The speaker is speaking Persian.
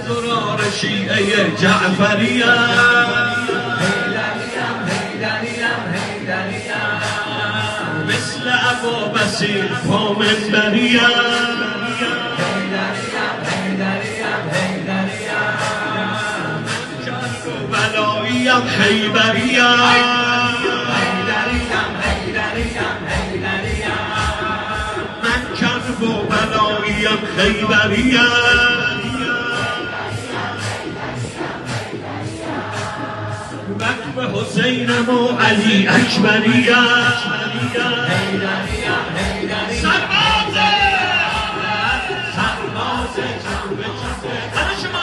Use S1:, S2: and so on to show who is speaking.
S1: زرار شیعه جعفریم، مثل ابا بسیر پا منبریم، بلاییم حیدریم، من کرب و بلاییم حیدریم، وقف حسینم و علی اکبریم، سرباز جنب جنب همه شما